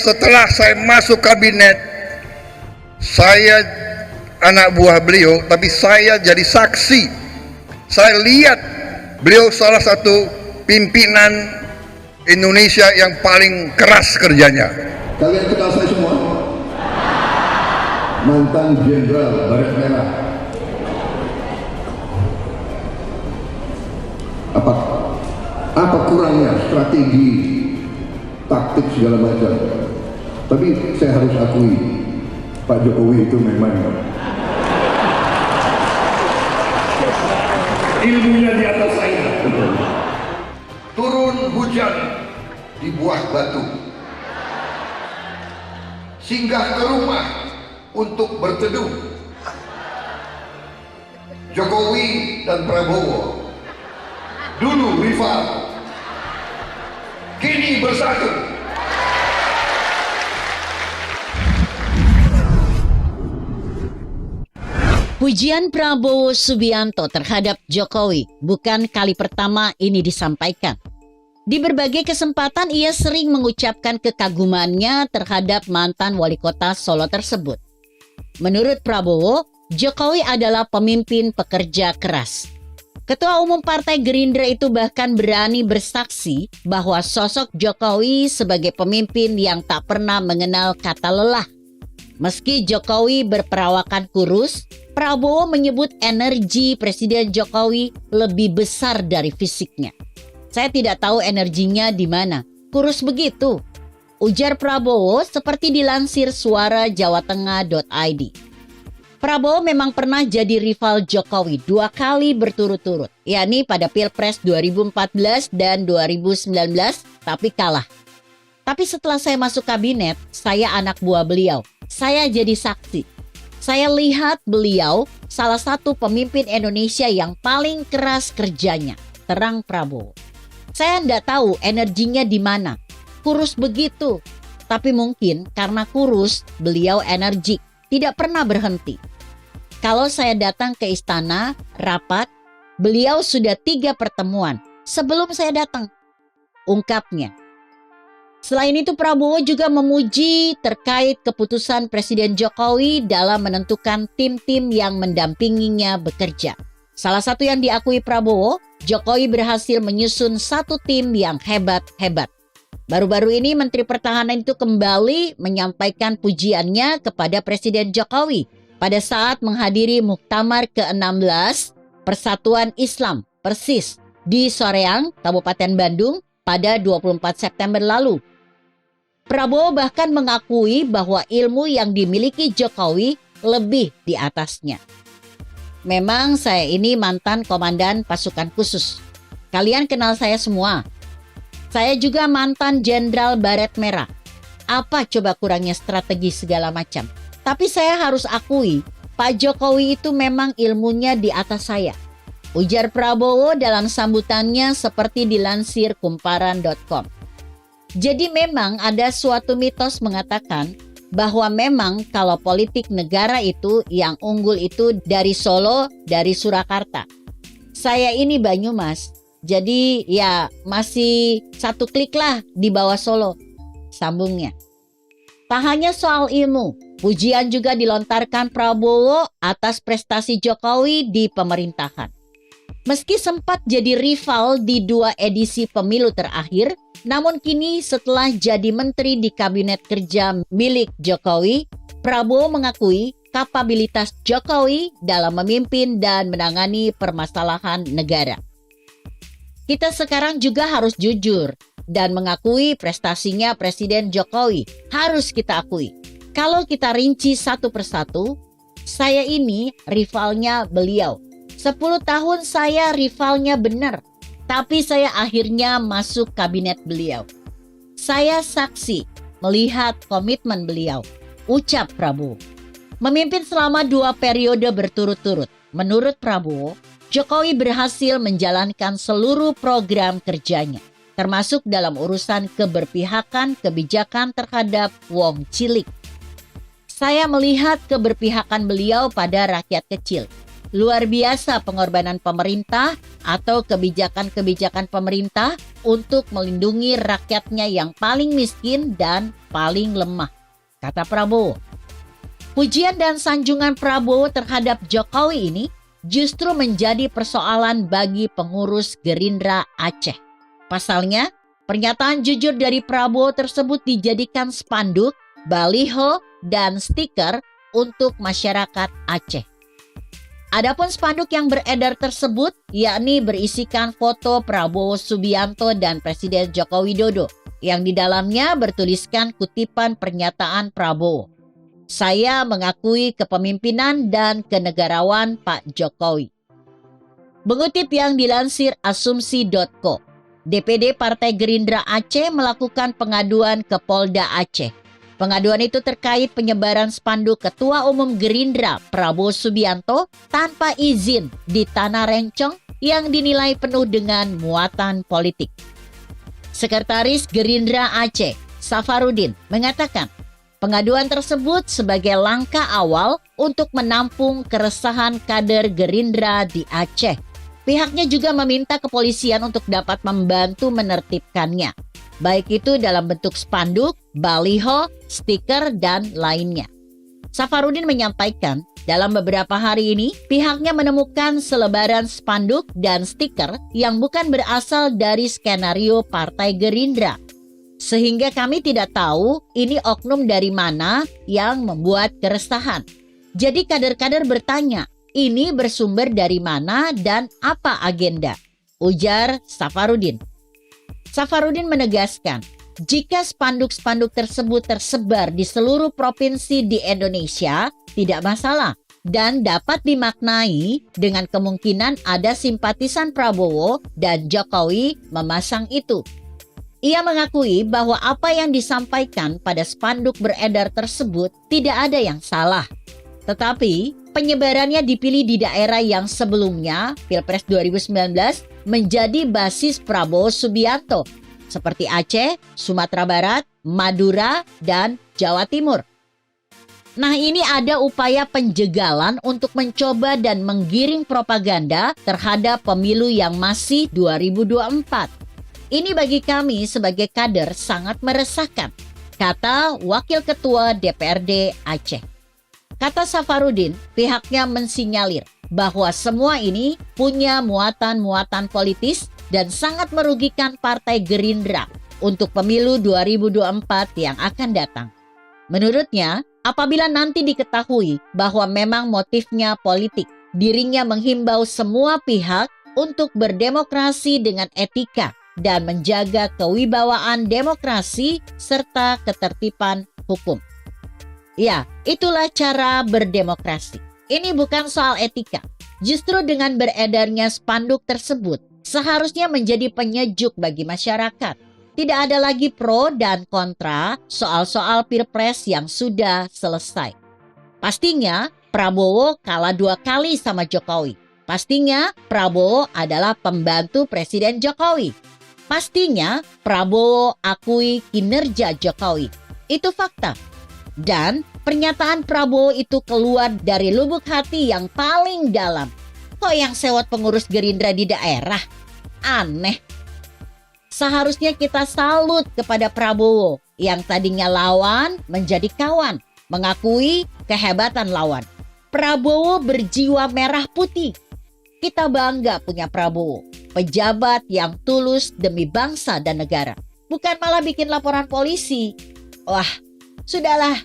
setelah saya masuk kabinet, saya anak buah beliau, tapi saya jadi saksi. Saya lihat beliau salah satu pimpinan Indonesia yang paling keras kerjanya. Kalian kenal saya semua? Mantan Jenderal Baret Merah. Apa kurangnya strategi, taktik segala macam? Tapi saya harus akui, Pak Jokowi itu memang ilmunya di atas saya. Turun hujan di buah batu, singgah ke rumah untuk berteduh. Jokowi dan Prabowo dulu rival, kini bersatu. Pujian Prabowo Subianto terhadap Jokowi bukan kali pertama ini disampaikan. Di berbagai kesempatan ia sering mengucapkan kekagumannya terhadap mantan wali kota Solo tersebut. Menurut Prabowo, Jokowi adalah pemimpin pekerja keras. Ketua Umum Partai Gerindra itu bahkan berani bersaksi bahwa sosok Jokowi sebagai pemimpin yang tak pernah mengenal kata lelah. Meski Jokowi berperawakan kurus, Prabowo menyebut energi Presiden Jokowi lebih besar dari fisiknya. Saya tidak tahu energinya di mana, kurus begitu, ujar Prabowo seperti dilansir suarajawatengah.id. Prabowo memang pernah jadi rival Jokowi 2 kali berturut-turut, yakni pada Pilpres 2014 dan 2019, tapi kalah. Tapi setelah saya masuk kabinet, saya anak buah beliau. Saya jadi saksi. Saya lihat beliau salah satu pemimpin Indonesia yang paling keras kerjanya, terang Prabowo. Saya tidak tahu energinya di mana. Kurus begitu. Tapi mungkin karena kurus, beliau energik, tidak pernah berhenti. Kalau saya datang ke istana, rapat, beliau sudah 3 pertemuan sebelum saya datang, ungkapnya. Selain itu Prabowo juga memuji terkait keputusan Presiden Jokowi dalam menentukan tim-tim yang mendampinginya bekerja. Salah satu yang diakui Prabowo, Jokowi berhasil menyusun satu tim yang hebat-hebat. Baru-baru ini Menteri Pertahanan itu kembali menyampaikan pujiannya kepada Presiden Jokowi pada saat menghadiri Muktamar ke-16 Persatuan Islam Persis di Soreang, Kabupaten Bandung pada 24 September lalu. Prabowo bahkan mengakui bahwa ilmu yang dimiliki Jokowi lebih di atasnya. Memang saya ini mantan komandan pasukan khusus. Kalian kenal saya semua. Saya juga mantan Jenderal Baret Merah. Apa coba kurangnya strategi segala macam. Tapi saya harus akui, Pak Jokowi itu memang ilmunya di atas saya. Ujar Prabowo dalam sambutannya seperti dilansir kumparan.com. Jadi memang ada suatu mitos mengatakan bahwa memang kalau politik negara itu yang unggul itu dari Solo, dari Surakarta. Saya ini Banyumas, jadi ya masih 1 klik lah di bawah Solo, sambungnya. Tak hanya soal ilmu, pujian juga dilontarkan Prabowo atas prestasi Jokowi di pemerintahan. Meski sempat jadi rival di 2 edisi pemilu terakhir, namun kini setelah jadi menteri di kabinet kerja milik Jokowi, Prabowo mengakui kapabilitas Jokowi dalam memimpin dan menangani permasalahan negara. Kita sekarang juga harus jujur dan mengakui prestasinya Presiden Jokowi, harus kita akui. Kalau kita rinci satu persatu, saya ini rivalnya beliau. 10 tahun saya rivalnya benar, tapi saya akhirnya masuk kabinet beliau. Saya saksi melihat komitmen beliau, ucap Prabowo. Memimpin selama 2 periode berturut-turut, menurut Prabowo, Jokowi berhasil menjalankan seluruh program kerjanya, termasuk dalam urusan keberpihakan kebijakan terhadap wong cilik. Saya melihat keberpihakan beliau pada rakyat kecil. luar biasa pengorbanan pemerintah atau kebijakan-kebijakan pemerintah untuk melindungi rakyatnya yang paling miskin dan paling lemah, kata Prabowo. Pujian dan sanjungan Prabowo terhadap Jokowi ini justru menjadi persoalan bagi pengurus Gerindra Aceh. Pasalnya, pernyataan jujur dari Prabowo tersebut dijadikan spanduk, baliho, dan stiker untuk masyarakat Aceh. Adapun spanduk yang beredar tersebut yakni berisikan foto Prabowo Subianto dan Presiden Joko Widodo yang di dalamnya bertuliskan kutipan pernyataan Prabowo. Saya mengakui kepemimpinan dan kenegarawan Pak Jokowi. Mengutip yang dilansir asumsi.co, DPD Partai Gerindra Aceh melakukan pengaduan ke Polda Aceh. Pengaduan itu terkait penyebaran spanduk Ketua Umum Gerindra Prabowo Subianto tanpa izin di Tanah Rencong yang dinilai penuh dengan muatan politik. Sekretaris Gerindra Aceh, Safarudin, mengatakan pengaduan tersebut sebagai langkah awal untuk menampung keresahan kader Gerindra di Aceh. Pihaknya juga meminta kepolisian untuk dapat membantu menertibkannya, baik itu dalam bentuk spanduk, baliho, stiker, dan lainnya. Safarudin menyampaikan, dalam beberapa hari ini pihaknya menemukan selebaran spanduk dan stiker yang bukan berasal dari skenario Partai Gerindra. Sehingga kami tidak tahu ini oknum dari mana yang membuat keresahan. Jadi kader-kader bertanya, ini bersumber dari mana dan apa agenda? Ujar Safarudin. Safarudin menegaskan, jika spanduk-spanduk tersebut tersebar di seluruh provinsi di Indonesia, tidak masalah dan dapat dimaknai dengan kemungkinan ada simpatisan Prabowo dan Jokowi memasang itu. Ia mengakui bahwa apa yang disampaikan pada spanduk beredar tersebut tidak ada yang salah. Tetapi penyebarannya dipilih di daerah yang sebelumnya Pilpres 2019 menjadi basis Prabowo Subianto, seperti Aceh, Sumatera Barat, Madura, dan Jawa Timur. Nah, ini ada upaya penjegalan untuk mencoba dan menggiring propaganda terhadap pemilu yang masih 2024. Ini bagi kami sebagai kader sangat meresahkan, kata Wakil Ketua DPRD Aceh. Kata Safarudin, pihaknya mensinyalir bahwa semua ini punya muatan-muatan politis dan sangat merugikan Partai Gerindra untuk pemilu 2024 yang akan datang. Menurutnya, apabila nanti diketahui bahwa memang motifnya politik, dirinya menghimbau semua pihak untuk berdemokrasi dengan etika dan menjaga kewibawaan demokrasi serta ketertiban hukum. Ya, itulah cara berdemokrasi. Ini bukan soal etika. Justru dengan beredarnya spanduk tersebut, seharusnya menjadi penyejuk bagi masyarakat. Tidak ada lagi pro dan kontra soal-soal Pilpres yang sudah selesai. Pastinya Prabowo kalah 2 kali sama Jokowi. Pastinya Prabowo adalah pembantu Presiden Jokowi. Pastinya Prabowo akui kinerja Jokowi. Itu fakta. Dan pernyataan Prabowo itu keluar dari lubuk hati yang paling dalam. Kok yang sewot pengurus Gerindra di daerah? Aneh. Seharusnya kita salut kepada Prabowo yang tadinya lawan menjadi kawan, mengakui kehebatan lawan. Prabowo berjiwa merah putih. Kita bangga punya Prabowo, pejabat yang tulus demi bangsa dan negara. Bukan malah bikin laporan polisi. Wah, sudahlah.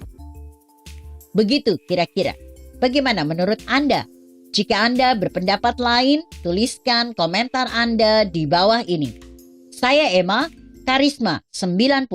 Begitu kira-kira. Bagaimana menurut Anda? Jika Anda berpendapat lain, tuliskan komentar Anda di bawah ini. Saya Emma, Karisma 90.